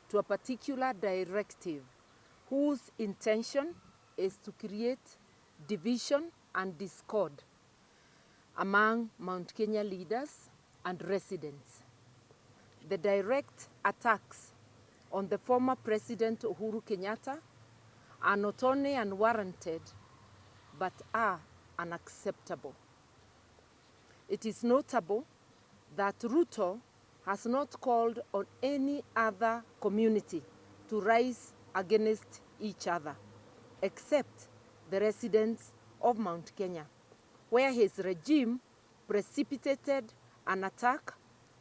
to a particular directive whose intention is to create division and discord among Mount Kenya leaders and residents. The direct attacks on the former President Uhuru Kenyatta are not only unwarranted, but are unacceptable. It is notable that Ruto has not called on any other community to rise against each other, except the residents of Mount Kenya, where his regime precipitated an attack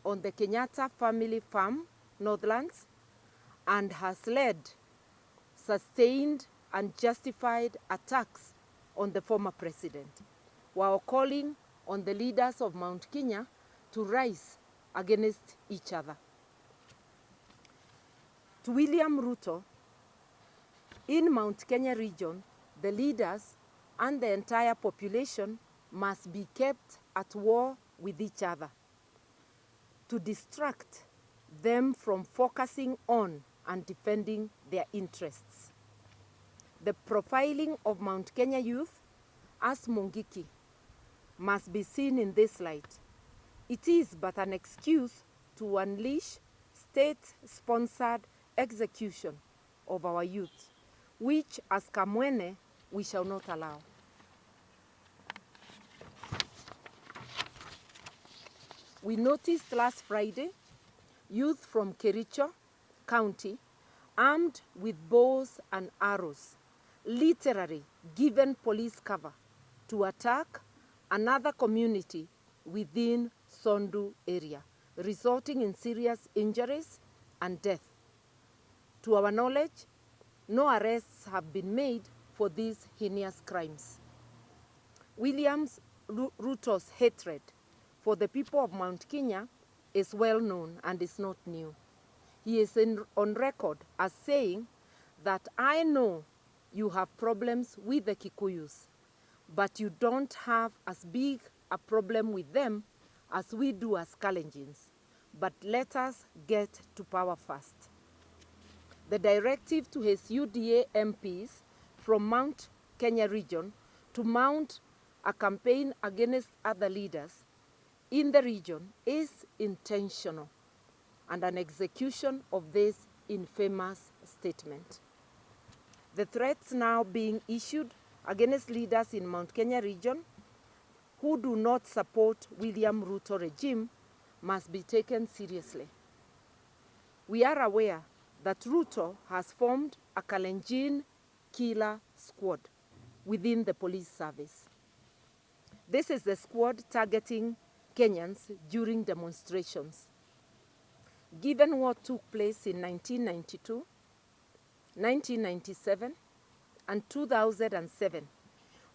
on the Kenyatta family farm, Northlands, and has led sustained and justified attacks on the former president, while calling on the leaders of Mount Kenya to rise against each other. To William Ruto, in Mount Kenya region, the leaders and the entire population must be kept at war with each other to distract them from focusing on and defending their interests. The profiling of Mount Kenya youth as Mungiki must be seen in this light. It is but an excuse to unleash state-sponsored execution of our youth, which as Kamwene we shall not allow. We noticed last Friday youth from Kericho County armed with bows and arrows, literally given police cover to attack another community within Sondu area, resulting in serious injuries and death. To our knowledge, no arrests have been made for these heinous crimes. William Ruto's hatred for the people of Mount Kenya is well known and is not new. He is on record as saying that I know you have problems with the Kikuyus, but you don't have as big a problem with them as we do as Kalenjins. But let us get to power first. The directive to his UDA MPs from Mount Kenya region to mount a campaign against other leaders in the region is intentional and an execution of this infamous statement. The threats now being issued against leaders in Mount Kenya region who do not support William Ruto regime must be taken seriously. We are aware that Ruto has formed a Kalenjin killer squad within the police service. This is the squad targeting Kenyans during demonstrations. Given what took place in 1992, 1997, and 2007,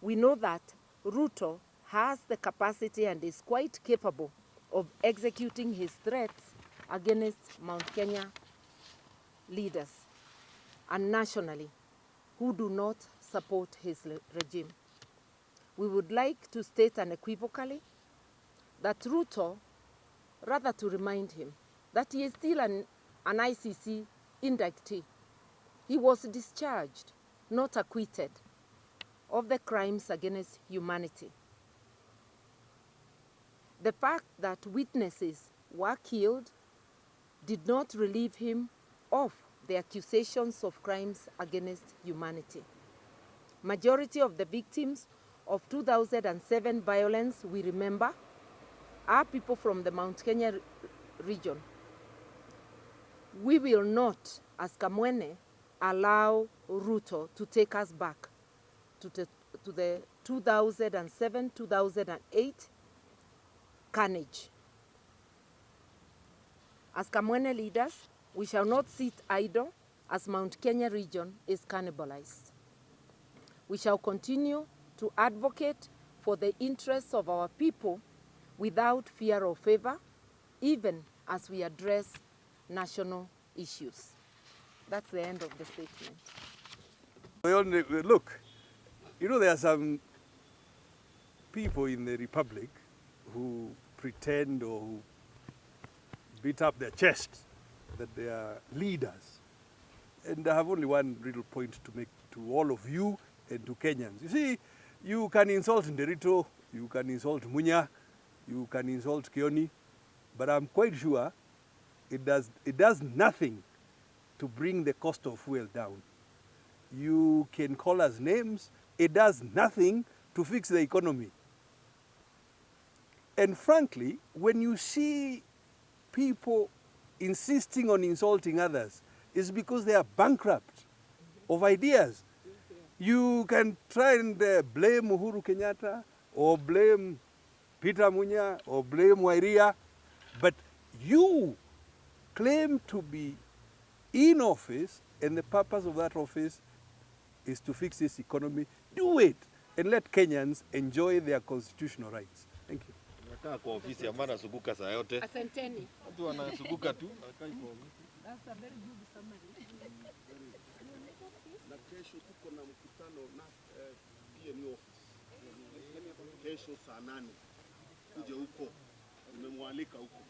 we know that Ruto has the capacity and is quite capable of executing his threats against Mount Kenya leaders and nationally who do not support his regime. We would like to state unequivocally that Ruto, rather to remind him that he is still an ICC indictee. He was discharged, not acquitted, of the crimes against humanity. The fact that witnesses were killed did not relieve him of the accusations of crimes against humanity. Majority of the victims of 2007 violence, we remember, are people from the Mount Kenya region. We will not, as Kamwene, allow Ruto to take us back to the 2007-2008 carnage. As Kamwene leaders, we shall not sit idle as Mount Kenya region is cannibalized. We shall continue to advocate for the interests of our people without fear or favor, even as we address national issues. That's the end of the statement. Look, you know, there are some people in the Republic who pretend or who beat up their chest that they are leaders And I have only one little point to make to all of you and to Kenyans. You see, you can insult Nderito, you can insult Munya, you can insult Kioni, but I'm quite sure it does nothing to bring the cost of fuel down. You can call us names, it does nothing to fix the economy. And frankly, when you see people insisting on insulting others, it's because they are bankrupt of ideas. You can try and blame Uhuru Kenyatta or blame Peter Munya or blame Wairia, but you claim to be in office and the purpose of that office is to fix this economy. Do it and let Kenyans enjoy their constitutional rights. Thank you. Nakaa kwa ofisi ambayo nasuguka saa yote. Asanteni. Watu wanasuguka tu, nakai kwa ofisi. That's a very good summary. Na kesho tuko na mkutano na PNU office. Kesho saa 8. Kuje huko. Nimemwalika huko.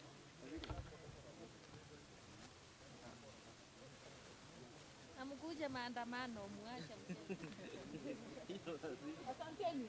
Amkuja maandamano muache. Asanteni.